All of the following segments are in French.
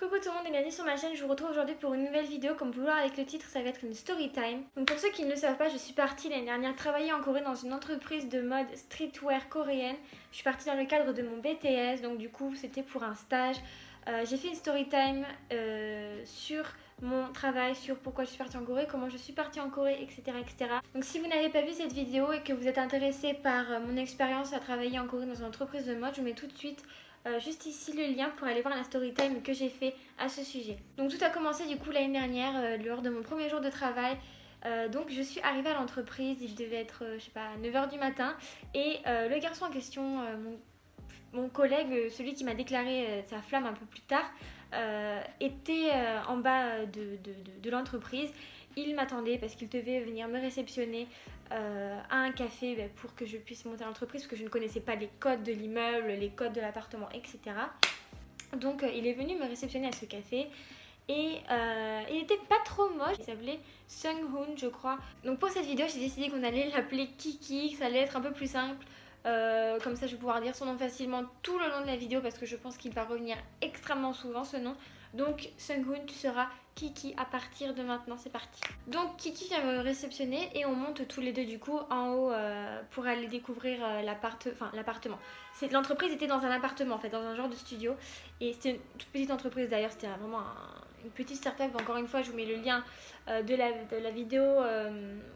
Coucou tout le monde et bienvenue sur ma chaîne, je vous retrouve aujourd'hui pour une nouvelle vidéo. Comme vous pouvez voir avec le titre, ça va être une story time. Donc pour ceux qui ne le savent pas, je suis partie l'année dernière travailler en Corée dans une entreprise de mode streetwear coréenne. Je suis partie dans le cadre de mon BTS, donc du coup c'était pour un stage. J'ai fait une story time sur mon travail, sur pourquoi je suis partie en Corée, comment je suis partie en Corée, etc. etc. Donc si vous n'avez pas vu cette vidéo et que vous êtes intéressé par mon expérience à travailler en Corée dans une entreprise de mode, je vous mets tout de suite juste ici le lien pour aller voir la story time que j'ai fait à ce sujet. Donc tout a commencé du coup l'année dernière lors de mon premier jour de travail. Donc je suis arrivée à l'entreprise, il devait être je sais pas 9h du matin et le garçon en question, mon collègue, celui qui m'a déclaré sa flamme un peu plus tard, était en bas de l'entreprise. Il m'attendait parce qu'il devait venir me réceptionner à un café pour que je puisse monter à l'entreprise parce que je ne connaissais pas les codes de l'immeuble, les codes de l'appartement, etc. Donc il est venu me réceptionner à ce café et il était pas trop moche, il s'appelait Sung-hoon je crois. Donc pour cette vidéo j'ai décidé qu'on allait l'appeler Kiki, que ça allait être un peu plus simple. Comme ça je vais pouvoir dire son nom facilement tout le long de la vidéo parce que je pense qu'il va revenir extrêmement souvent ce nom. Donc Sung-hoon, tu seras Kiki à partir de maintenant, c'est parti. Donc Kiki vient me réceptionner et on monte tous les deux du coup en haut pour aller découvrir l'appartement. L'entreprise était dans un appartement en fait, dans un genre de studio. Et c'était une toute petite entreprise d'ailleurs, c'était vraiment une petite start-up. Encore une fois je vous mets le lien de la vidéo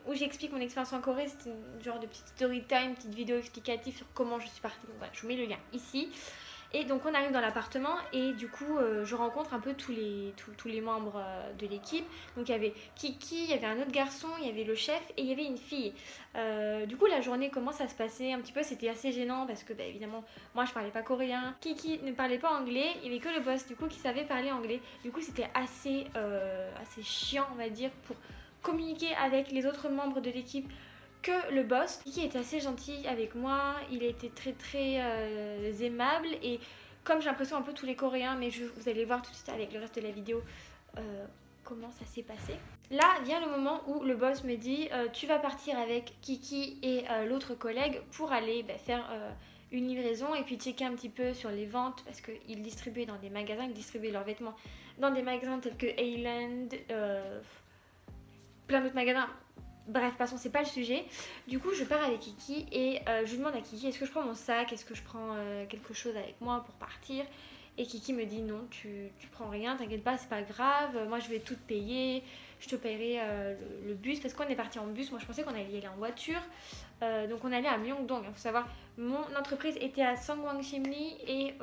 où j'explique mon expérience en Corée. C'était une genre de petite story time, petite vidéo explicative sur comment je suis partie. Donc voilà, je vous mets le lien ici. Et donc on arrive dans l'appartement et du coup je rencontre un peu tous les membres de l'équipe. Donc il y avait Kiki, il y avait un autre garçon, il y avait le chef et il y avait une fille. Du coup la journée commence à se passer un petit peu, c'était assez gênant parce que évidemment moi je parlais pas coréen, Kiki ne parlait pas anglais, il y avait que le boss du coup qui savait parler anglais. Du coup c'était assez chiant on va dire pour communiquer avec les autres membres de l'équipe que le boss. Kiki était assez gentil avec moi, il était très aimable et comme j'ai l'impression un peu tous les coréens, mais vous allez voir tout de suite avec le reste de la vidéo comment ça s'est passé. Là vient le moment où le boss me dit tu vas partir avec Kiki et l'autre collègue pour aller faire une livraison et puis checker un petit peu sur les ventes parce qu'ils distribuaient dans des magasins, ils distribuaient leurs vêtements dans des magasins tels que Island, plein d'autres magasins. Bref, passons, c'est pas le sujet. Du coup, je pars avec Kiki et je lui demande à Kiki est-ce que je prends mon sac, est-ce que je prends quelque chose avec moi pour partir. Et Kiki me dit non, tu prends rien, t'inquiète pas, c'est pas grave, moi je vais tout te payer, je te paierai le bus parce qu'on est parti en bus. Moi je pensais qu'on allait y aller en voiture. Donc on allait à Myeongdong. Il faut savoir, mon entreprise était à Sangwangsimri et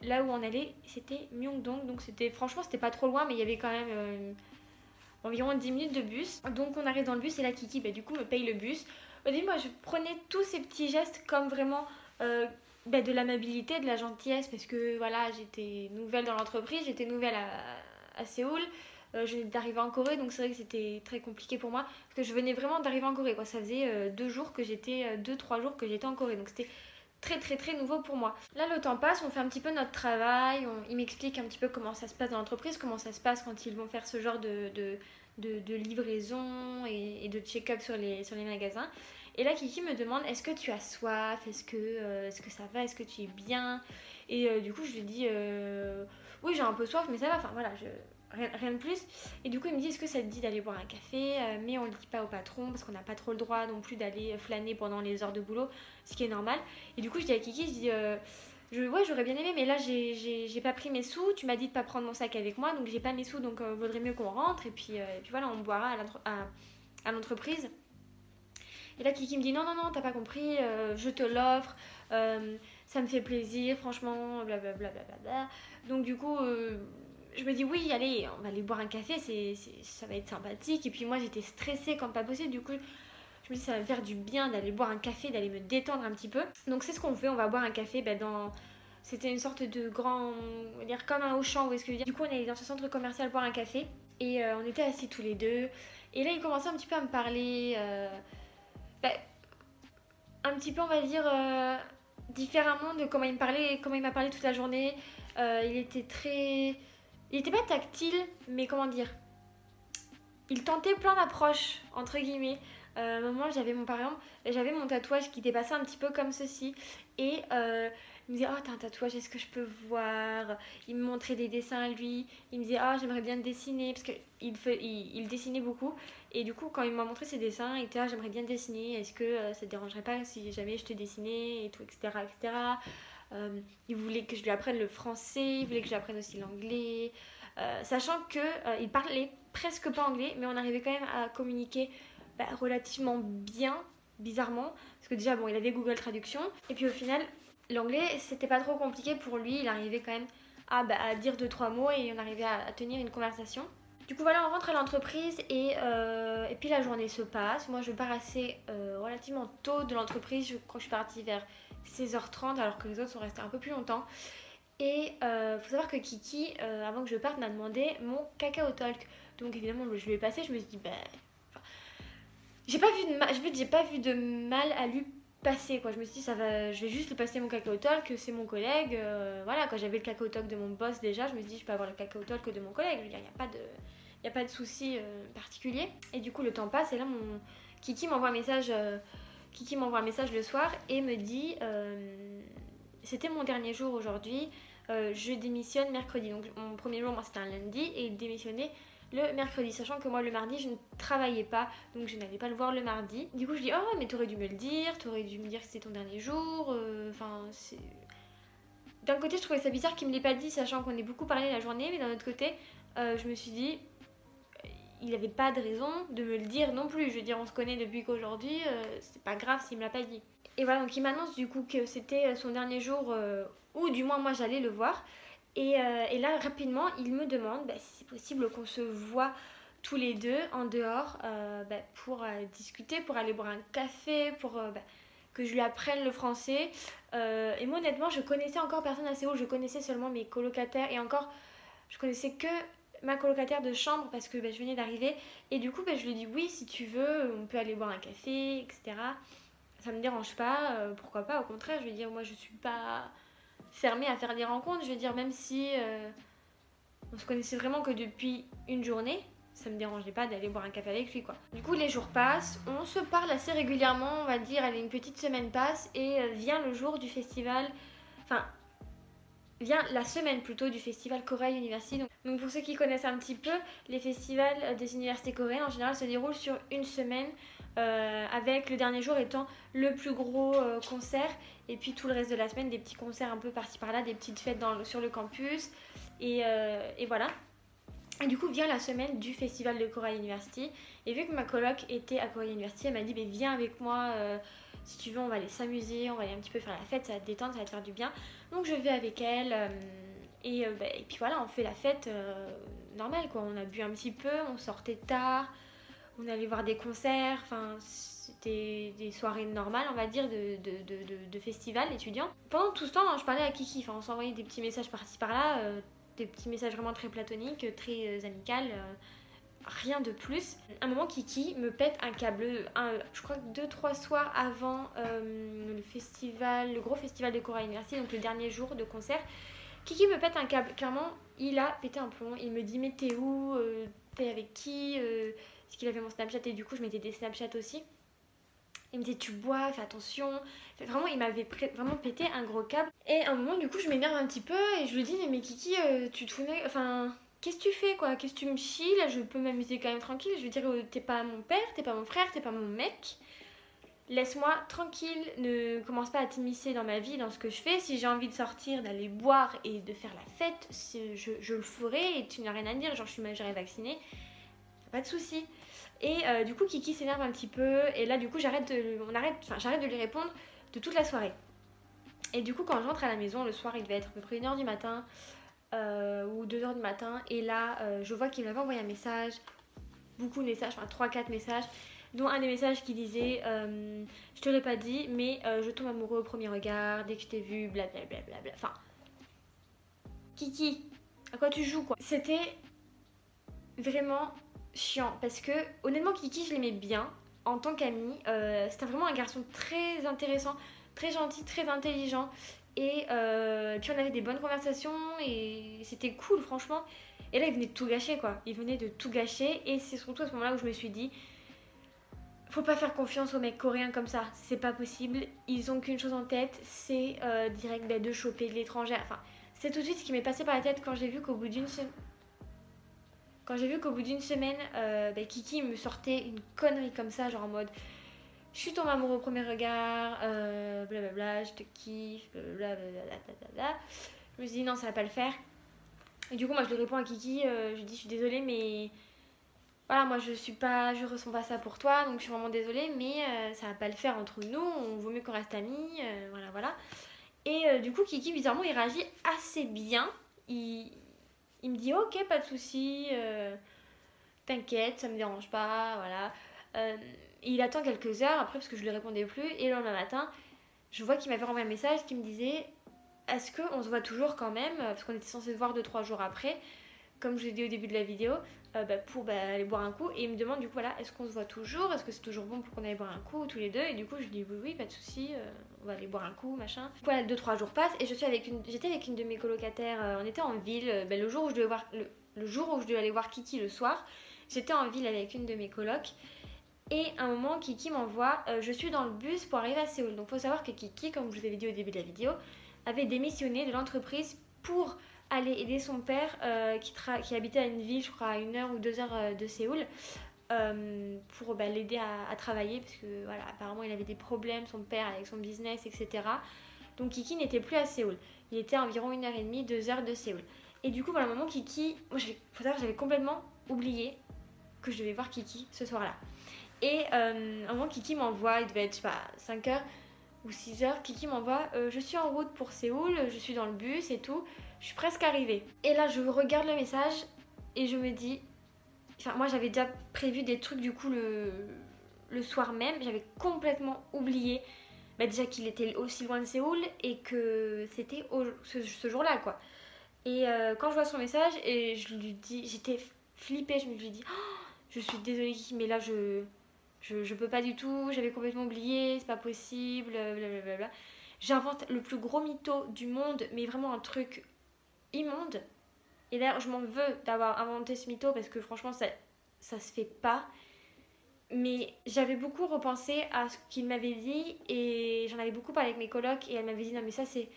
là où on allait c'était Myeongdong. Donc franchement c'était pas trop loin, mais il y avait quand même environ 10 minutes de bus. Donc on arrive dans le bus et là Kiki du coup me paye le bus. Au début moi je prenais tous ces petits gestes comme vraiment de l'amabilité, de la gentillesse parce que voilà j'étais nouvelle dans l'entreprise, j'étais nouvelle à Séoul. Je venais d'arriver en Corée donc c'est vrai que c'était très compliqué pour moi parce que je venais vraiment d'arriver en Corée quoi. Ça faisait 2-3 jours que j'étais en Corée donc c'était très nouveau pour moi. Là le temps passe, on fait un petit peu notre travail, il m'explique un petit peu comment ça se passe dans l'entreprise, comment ça se passe quand ils vont faire ce genre de livraison et de check-up sur les magasins. Et là Kiki me demande est-ce que tu as soif, est-ce que ça va, est-ce que tu es bien. Et du coup je lui dis oui j'ai un peu soif mais ça va, enfin voilà, rien de plus. Et du coup il me dit est-ce que ça te dit d'aller boire un café, mais on le dit pas au patron parce qu'on n'a pas trop le droit non plus d'aller flâner pendant les heures de boulot, ce qui est normal. Et du coup je dis à Kiki, ouais j'aurais bien aimé mais là j'ai pas pris mes sous, tu m'as dit de pas prendre mon sac avec moi donc j'ai pas mes sous donc vaudrait mieux qu'on rentre et puis voilà on boira à l'entreprise. Et là Kiki me dit non t'as pas compris, je te l'offre, ça me fait plaisir franchement blablabla. Donc du coup je me dis oui allez on va aller boire un café, ça va être sympathique. Et puis moi j'étais stressée comme pas possible, du coup je me dis ça va me faire du bien d'aller boire un café, d'aller me détendre un petit peu. Donc c'est ce qu'on fait, on va boire un café c'était une sorte de grand, on va dire comme un Auchan, vous voyez ce que je veux dire. Du coup on est allé dans ce centre commercial boire un café et on était assis tous les deux. Et là il commençait un petit peu à me parler un petit peu on va dire différemment de comment il me parlait, comment il m'a parlé toute la journée. Il était pas tactile mais comment dire, il tentait plein d'approches entre guillemets. À un moment j'avais mon tatouage qui dépassait un petit peu comme ceci et Il me disait oh t'as un tatouage, est-ce que je peux voir? Il me montrait des dessins à lui, il me disait oh j'aimerais bien te dessiner parce qu'il dessinait beaucoup et du coup quand il m'a montré ses dessins il était ah j'aimerais bien te dessiner, est-ce que ça te dérangerait pas si jamais je te dessinais et tout etc etc. Il voulait que je lui apprenne le français, il voulait que je lui apprenne aussi l'anglais, sachant que il parlait presque pas anglais mais on arrivait quand même à communiquer relativement bien, bizarrement, parce que déjà bon il avait Google Traduction et puis au final l'anglais c'était pas trop compliqué pour lui, il arrivait quand même à dire 2-3 mots et on arrivait à tenir une conversation. Du coup voilà, on rentre à l'entreprise et puis la journée se passe. Moi je pars assez relativement tôt de l'entreprise, je crois que je suis partie vers 16h30 alors que les autres sont restés un peu plus longtemps. Et faut savoir que Kiki, avant que je parte, m'a demandé mon cacao talk. Donc évidemment je lui ai passé, je me suis dit j'ai pas vu de mal à lui passer quoi. Je me suis dit ça va, je vais juste lui passer mon cacao talk, c'est mon collègue. Voilà, quand j'avais le cacao talk de mon boss déjà, je me suis dit je peux avoir le cacao talk de mon collègue. Je veux dire, il n'y a pas de souci particulier. Et du coup le temps passe et là mon Kiki m'envoie un message. Kiki m'envoie un message le soir et me dit c'était mon dernier jour aujourd'hui, je démissionne mercredi. Donc mon premier jour moi c'était un lundi et il démissionnait le mercredi, sachant que moi le mardi je ne travaillais pas, donc je n'allais pas le voir le mardi. Du coup je dis oh mais t'aurais dû me le dire, t'aurais dû me dire que c'était ton dernier jour, enfin c'est... D'un côté je trouvais ça bizarre qu'il me l'ait pas dit, sachant qu'on ait beaucoup parlé la journée, mais d'un autre côté je me suis dit il n'avait pas de raison de me le dire non plus, je veux dire on se connaît depuis qu'aujourd'hui, c'est pas grave s'il me l'a pas dit. Et voilà, donc il m'annonce du coup que c'était son dernier jour, ou du moins moi j'allais le voir. Et là, rapidement, il me demande si c'est possible qu'on se voit tous les deux en dehors pour discuter, pour aller boire un café, pour que je lui apprenne le français. Et moi, honnêtement, je connaissais encore personne à Séoul, je connaissais seulement mes colocataires et encore, je connaissais que ma colocataire de chambre parce que je venais d'arriver. Et du coup, je lui ai dit oui, si tu veux, on peut aller boire un café, etc. Ça me dérange pas, pourquoi pas, au contraire, je veux dire, moi je suis pas fermée à faire des rencontres, je veux dire, même si on se connaissait vraiment que depuis une journée, ça me dérangeait pas d'aller boire un café avec lui quoi. Du coup les jours passent, on se parle assez régulièrement, on va dire, allez, une petite semaine passe et vient le jour du festival, enfin vient la semaine plutôt du festival Korea University. Donc pour ceux qui connaissent un petit peu, les festivals des universités coréennes en général se déroulent sur une semaine, avec le dernier jour étant le plus gros concert et puis tout le reste de la semaine des petits concerts un peu par-ci par-là, des petites fêtes sur le campus et voilà. Et du coup vient la semaine du festival de Korea University et vu que ma coloc était à Korea University, elle m'a dit viens avec moi, si tu veux on va aller s'amuser, on va aller un petit peu faire la fête, ça va te détendre, ça va te faire du bien. Donc je vais avec elle et puis voilà, on fait la fête normale quoi, on a bu un petit peu, on sortait tard, on allait voir des concerts, enfin c'était des soirées normales on va dire de festival étudiant. Pendant tout ce temps je parlais à Kiki, enfin on s'envoyait des petits messages par-ci par-là, des petits messages vraiment très platoniques, très amicales, rien de plus. À un moment Kiki me pète un câble, je crois que 2-3 soirs avant le gros festival de Korea University, donc le dernier jour de concert, Kiki me pète un câble, clairement il a pété un plomb, il me dit mais t'es où, t'es avec qui, parce qu'il avait mon Snapchat et du coup je mettais des Snapchats aussi. Il me disait tu bois, fais attention. Enfin, vraiment il m'avait vraiment pété un gros câble. Et à un moment du coup je m'énerve un petit peu et je lui dis mais Kiki tu te fous, enfin qu'est-ce que tu fais quoi, qu'est-ce que tu me chies là, je peux m'amuser quand même tranquille. Je veux dire t'es pas mon père, t'es pas mon frère, t'es pas mon mec. Laisse-moi tranquille, ne commence pas à t'immiscer dans ma vie, dans ce que je fais. Si j'ai envie de sortir, d'aller boire et de faire la fête, je le ferai et tu n'as rien à dire, genre je suis majeure et vaccinée, pas de souci. Et du coup Kiki s'énerve un petit peu et là du coup j'arrête de lui répondre de toute la soirée. Et du coup quand je rentre à la maison le soir, il devait être à peu près 1h du matin ou 2h du matin et là je vois qu'il m'avait envoyé un message, beaucoup de messages, enfin 3-4 messages, dont un des messages qui disait je te l'ai pas dit mais je tombe amoureux au premier regard dès que je t'ai vu, blablabla. Enfin Kiki, à quoi tu joues quoi? C'était vraiment chiant parce que honnêtement Kiki je l'aimais bien en tant qu'ami, c'était vraiment un garçon très intéressant, très gentil, très intelligent et puis on avait des bonnes conversations et c'était cool franchement. Et là il venait de tout gâcher quoi, il venait de tout gâcher et c'est surtout à ce moment là où je me suis dit faut pas faire confiance aux mecs coréens comme ça, c'est pas possible. Ils ont qu'une chose en tête, c'est direct de choper de l'étranger. Enfin, c'est tout de suite ce qui m'est passé par la tête quand j'ai vu qu'au bout d'une semaine... Kiki me sortait une connerie comme ça, genre en mode je suis tombée amoureux au premier regard, blablabla, je te kiffe, blablabla. Je me suis dit non, ça va pas le faire. Et du coup, moi je lui réponds à Kiki, je lui dis je suis désolée, mais voilà, moi je ressens pas ça pour toi, donc je suis vraiment désolée, mais ça va pas le faire entre nous, on vaut mieux qu'on reste amis, voilà. Et du coup, Kiki, bizarrement, il réagit assez bien. Il me dit ok, pas de soucis, t'inquiète, ça me dérange pas, voilà. Il attend quelques heures après parce que je lui répondais plus. Et le lendemain matin, je vois qu'il m'avait renvoyé un message qui me disait est-ce qu'on se voit toujours quand même, parce qu'on était censé se voir 2-3 jours après, comme je l'ai dit au début de la vidéo, pour aller boire un coup. Et il me demande du coup voilà, est-ce qu'on se voit toujours, est-ce que c'est toujours bon pour qu'on aille boire un coup tous les deux. Et du coup je lui dis oui, pas de soucis, on va aller boire un coup, machin. Du coup voilà, 2-3 jours passent et j'étais avec une de mes colocataires, on était en ville, le jour où je devais aller voir Kiki le soir. J'étais en ville avec une de mes colocs. Et à un moment, Kiki m'envoie je suis dans le bus pour arriver à Séoul. Donc il faut savoir que Kiki, comme je vous avais dit au début de la vidéo, avait démissionné de l'entreprise pour aller aider son père qui habitait à une ville, je crois à 1 heure ou 2 heures de Séoul, pour l'aider à travailler parce que voilà, apparemment il avait des problèmes, son père, avec son business, etc. Donc Kiki n'était plus à Séoul. Il était à environ 1h30, 2 heures de Séoul. Et du coup, voilà, un moment, Kiki, moi, faut savoir que j'avais complètement oublié que je devais voir Kiki ce soir-là. Et un moment, Kiki m'envoie, il devait être, je sais pas, 5h ou 6h, Kiki m'envoie je suis en route pour Séoul, je suis dans le bus et tout, je suis presque arrivée. Et là, je regarde le message et je me dis, enfin, moi j'avais déjà prévu des trucs du coup le soir même, j'avais complètement oublié déjà qu'il était aussi loin de Séoul et que c'était ce jour-là quoi. Et quand je vois son message et je lui dis, j'étais flippée, je me lui dis je suis désolée Kiki, mais là je peux pas du tout, j'avais complètement oublié, c'est pas possible, blablabla. J'invente le plus gros mytho du monde, mais vraiment un truc immonde. Et d'ailleurs, je m'en veux d'avoir inventé ce mytho parce que franchement, ça se fait pas. Mais j'avais beaucoup repensé à ce qu'il m'avait dit et j'en avais beaucoup parlé avec mes colocs et elle m'avait dit non mais ça c'est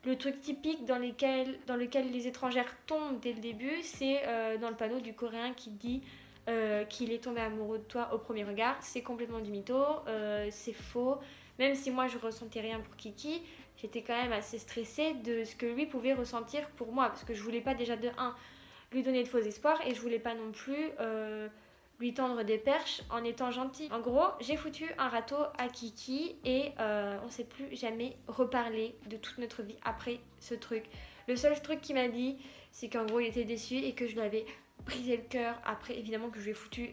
le truc typique dans lequel les étrangères tombent dès le début, c'est dans le panneau du coréen qui dit qu'il est tombé amoureux de toi au premier regard. C'est complètement du mytho, c'est faux. Même si moi je ressentais rien pour Kiki, j'étais quand même assez stressée de ce que lui pouvait ressentir pour moi parce que je voulais pas déjà de 1 lui donner de faux espoirs et je voulais pas non plus lui tendre des perches en étant gentille. En gros, j'ai foutu un râteau à Kiki et on s'est plus jamais reparlé de toute notre vie après ce truc. Le seul truc qu'il m'a dit, c'est qu'en gros il était déçu et que je lui avais brisé le cœur après évidemment que je lui ai foutu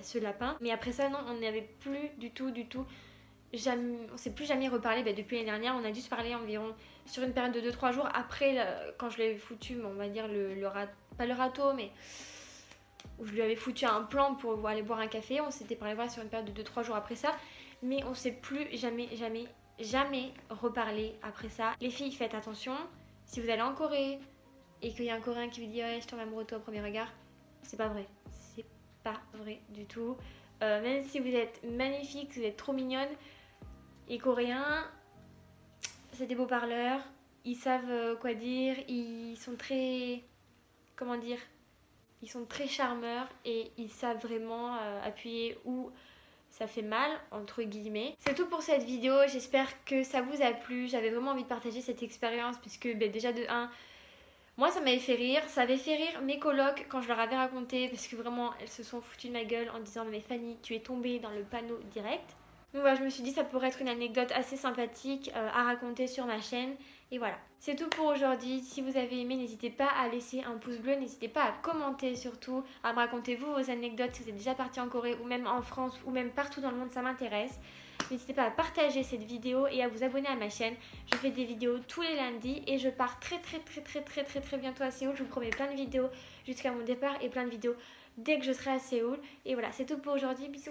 ce lapin. Mais après ça non, on n'avait plus du tout, jamais, on s'est plus jamais reparlé depuis l'année dernière. On a dû se parler environ sur une période de 2-3 jours après quand je lui avais foutu, on va dire pas le râteau mais où je lui avais foutu un plan pour aller boire un café. On s'était parlé sur une période de 2-3 jours après ça, mais on s'est plus jamais reparlé après ça. Les filles, faites attention, si vous allez en Corée et qu'il y a un Coréen qui vous dit ouais je tombe amoureux de toi au premier regard, c'est pas vrai, c'est pas vrai du tout. Même si vous êtes magnifique, vous êtes trop mignonne, les Coréens c'est des beaux parleurs, ils savent quoi dire, ils sont très, comment dire, ils sont très charmeurs et ils savent vraiment appuyer où ça fait mal, entre guillemets. C'est tout pour cette vidéo, j'espère que ça vous a plu. J'avais vraiment envie de partager cette expérience puisque déjà de 1, moi ça m'avait fait rire. Ça avait fait rire mes colocs quand je leur avais raconté parce que vraiment elles se sont foutues de ma gueule en disant mais Fanny tu es tombée dans le panneau direct. Donc voilà, je me suis dit ça pourrait être une anecdote assez sympathique à raconter sur ma chaîne. Et voilà, c'est tout pour aujourd'hui. Si vous avez aimé, n'hésitez pas à laisser un pouce bleu, n'hésitez pas à commenter surtout, à me raconter vous vos anecdotes si vous êtes déjà parti en Corée ou même en France ou même partout dans le monde, ça m'intéresse. N'hésitez pas à partager cette vidéo et à vous abonner à ma chaîne. Je fais des vidéos tous les lundis et je pars très bientôt à Séoul. Je vous promets plein de vidéos jusqu'à mon départ et plein de vidéos dès que je serai à Séoul. Et voilà, c'est tout pour aujourd'hui. Bisous.